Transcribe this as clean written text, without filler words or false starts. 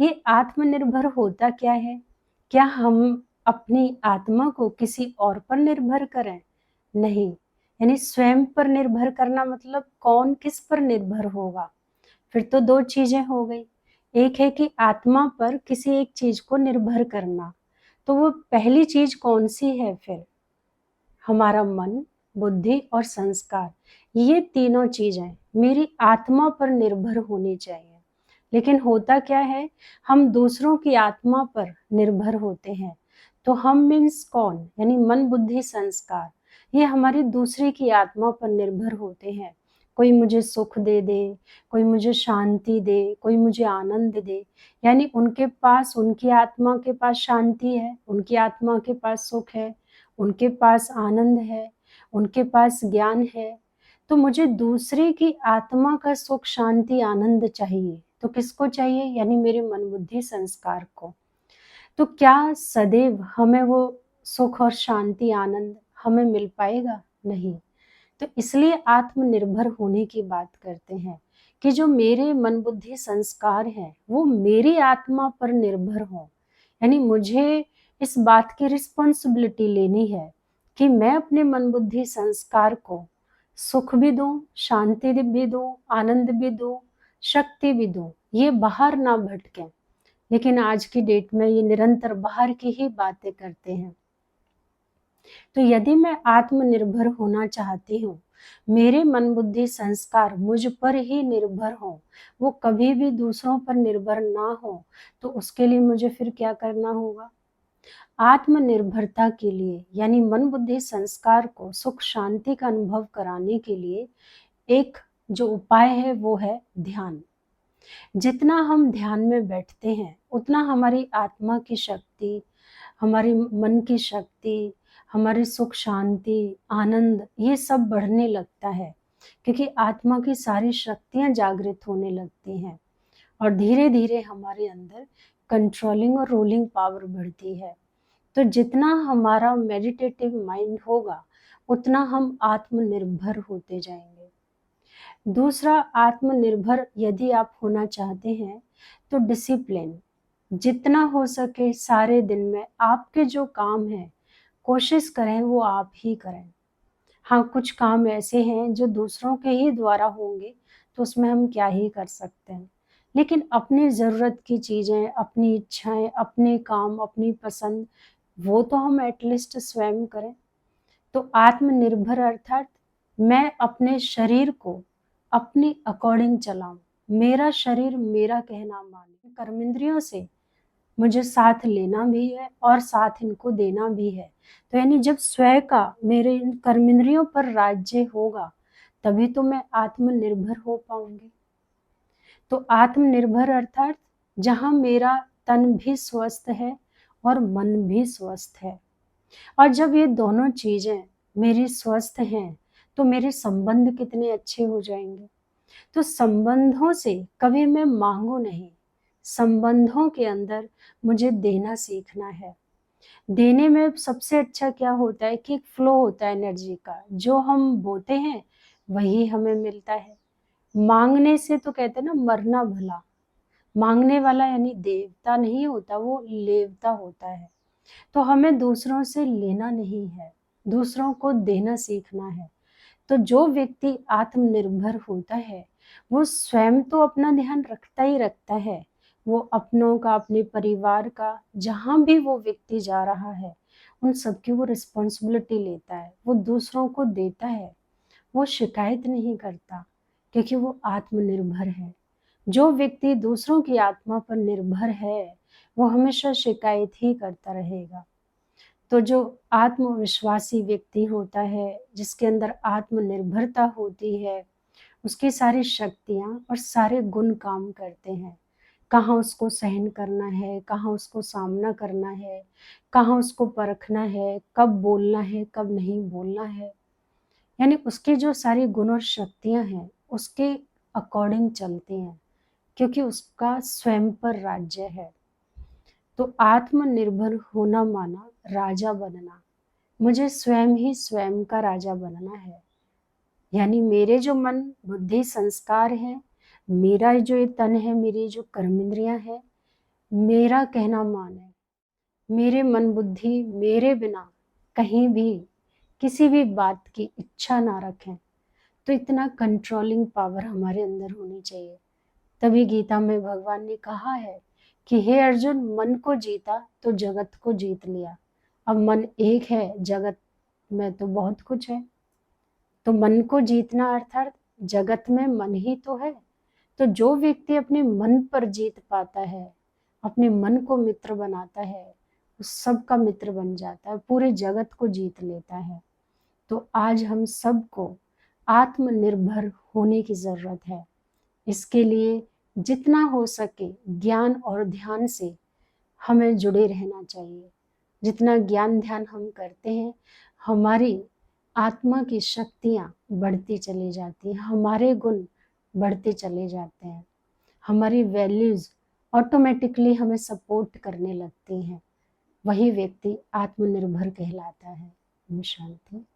ये आत्मनिर्भर होता क्या है? क्या हम अपनी आत्मा को किसी और पर निर्भर करें? नहीं, यानी स्वयं पर निर्भर करना मतलब कौन किस पर निर्भर होगा? फिर तो 2 चीज़ें हो गई। एक है कि आत्मा पर किसी एक चीज़ को निर्भर करना, तो वो पहली चीज़ कौन-सी है फिर? हमारा मन, बुद्धि और संस्कार, ये तीनों चीज़ें मेरी आत्मा पर निर्भर होनी चाहिए। लेकिन होता क्या है, हम दूसरों की आत्मा पर निर्भर होते हैं। तो हम मीन्स कौन? यानी मन, बुद्धि, संस्कार, ये हमारी दूसरे की आत्मा पर निर्भर होते हैं। कोई मुझे सुख दे दे, कोई मुझे शांति दे, कोई मुझे आनंद दे, यानी उनके पास, उनकी आत्मा के पास शांति है, उनकी आत्मा के पास सुख है, उनके पास आनंद है, उनके पास ज्ञान है। तो मुझे दूसरे की आत्मा का सुख, शांति, आनंद चाहिए। तो किसको चाहिए? यानी मेरे मन, बुद्धि, संस्कार को। तो क्या सदैव हमें वो सुख और शांति, आनंद हमें मिल पाएगा? नहीं। तो इसलिए आत्मनिर्भर होने की बात करते हैं कि जो मेरे मन, बुद्धि, संस्कार हैं, वो मेरी आत्मा पर निर्भर हों। यानी मुझे इस बात की रिस्पॉन्सिबिलिटी लेनी है कि मैं अपने मन, बुद्धि, संस्कार को सुख भी दूं, शांति भी दूं, आनंद भी दूं, शक्ति भी दूं, ये बाहर ना भटकें। लेकिन आज की डेट में ये निरंतर बाहर की ही बातें करते हैं। तो यदि मैं आत्मनिर्भर होना चाहती हूँ, मेरे मन, बुद्धि, संस्कार मुझ पर ही निर्भर हों, वो कभी भी दूसरों पर निर्भर ना हो, तो उसके लिए मुझे फिर क्या करना होगा? आत्मनिर्भरता के लिए, यानी मन, बुद्धि, संस्कार को सुख, शांति का अनुभव कराने के लिए एक जो उपाय है वो है ध्यान। जितना हम ध्यान में बैठते हैं, उतना हमारी आत्मा की शक्ति, हमारी मन की शक्ति, हमारी सुख, शांति, आनंद, ये सब बढ़ने लगता है, क्योंकि आत्मा की सारी शक्तियाँ जागृत होने लगती हैं और धीरे-धीरे हमारे अंदर कंट्रोलिंग और रूलिंग पावर बढ़ती है। तो जितना हमारा मेडिटेटिव माइंड होगा, उतना हम आत्मनिर्भर होते जाएँगे। दूसरा, आत्मनिर्भर यदि आप होना चाहते हैं, तो डिसिप्लिन, जितना हो सके सारे दिन में आपके जो काम हैं, कोशिश करें वो आप ही करें। हाँ, कुछ काम ऐसे हैं जो दूसरों के ही द्वारा होंगे, तो उसमें हम क्या ही कर सकते हैं। लेकिन अपनी ज़रूरत की चीज़ें, अपनी इच्छाएँ, अपने काम, अपनी पसंद, वो तो हम एटलीस्ट स्वयं करें। तो आत्मनिर्भर अर्थात मैं अपने शरीर को अपनी अकॉर्डिंग चलाऊं, मेरा शरीर मेरा कहना माने। कर्मेंद्रियों से मुझे साथ लेना भी है और साथ इनको देना भी है। तो यानी जब स्वयं का मेरे इन कर्मेंद्रियों पर राज्य होगा, तभी तो मैं आत्मनिर्भर हो पाऊंगी। तो आत्मनिर्भर अर्थात जहाँ मेरा तन भी स्वस्थ है और मन भी स्वस्थ है। और जब ये दोनों चीज़ें मेरी स्वस्थ हैं, तो मेरे संबंध कितने अच्छे हो जाएँगे। तो संबंधों से कभी मैं माँगूँ नहीं, संबंधों के अंदर मुझे देना सीखना है। देने में सबसे अच्छा क्या होता है कि एक फ्लो होता है एनर्जी का, जो हम बोते हैं, वही हमें मिलता है। माँगने से तो कहते हैं ना मरना भला, माँगने वाला यानी देवता नहीं होता, वो लेवता होता है। तो हमें दूसरों से लेना नहीं है, दूसरों को देना सीखना है। तो जो व्यक्ति आत्मनिर्भर होता है, वो स्वयं तो अपना ध्यान रखता ही रखता है, वो अपनों का, अपने परिवार का, जहाँ भी वो व्यक्ति जा रहा है, उन सबकी वो रिस्पॉन्सिबिलिटी लेता है, वो दूसरों को देता है, वो शिकायत नहीं करता, क्योंकि वो आत्मनिर्भर है। जो व्यक्ति दूसरों की आत्मा पर निर्भर है, वो हमेशा शिकायत ही करता रहेगा। तो जो आत्मविश्वासी व्यक्ति होता है, जिसके अंदर आत्मनिर्भरता होती है, उसकी सारी शक्तियाँ और सारे गुण काम करते हैं। कहाँ उसको सहन करना है, कहाँ उसको सामना करना है, कहाँ उसको परखना है, कब बोलना है, कब नहीं बोलना है। यानी उसकी जो सारी गुण और शक्तियाँ हैं, उसके अकॉर्डिंग चलती हैं, क्योंकि उसका स्वयं पर राज्य है। तो आत्मनिर्भर होना माना राजा बनना। मुझे स्वयं ही स्वयं का राजा बनना है। यानी मेरे जो मन, बुद्धि, संस्कार हैं, मेरा जो ये तन है, मेरी जो कर्मेंद्रियां हैं, मेरा कहना माने, मेरे मन बुद्धि मेरे बिना कहीं भी किसी भी बात की इच्छा ना रखें। तो इतना कंट्रोलिंग पावर हमारे अंदर होनी चाहिए। तभी गीता में भगवान ने कहा है कि हे अर्जुन, मन को जीता तो जगत को जीत लिया। अब मन एक है, जगत में तो बहुत कुछ है। तो मन को जीतना अर्थात जगत में मन ही तो है। तो जो व्यक्ति अपने मन पर जीत पाता है, अपने मन को मित्र बनाता है, वो सबका मित्र बन जाता है, पूरे जगत को जीत लेता है। तो आज हम सबको आत्मनिर्भर होने की जरूरत है। इसके लिए जितना हो सके ज्ञान और ध्यान से हमें जुड़े रहना चाहिए। जितना ज्ञान ध्यान हम करते हैं, हमारी आत्मा की शक्तियाँ बढ़ती चली जाती हैं, हमारे गुण बढ़ते चले जाते हैं, हमारी वैल्यूज ऑटोमेटिकली हमें सपोर्ट करने लगती हैं। वही व्यक्ति आत्मनिर्भर कहलाता है। ओम शांति।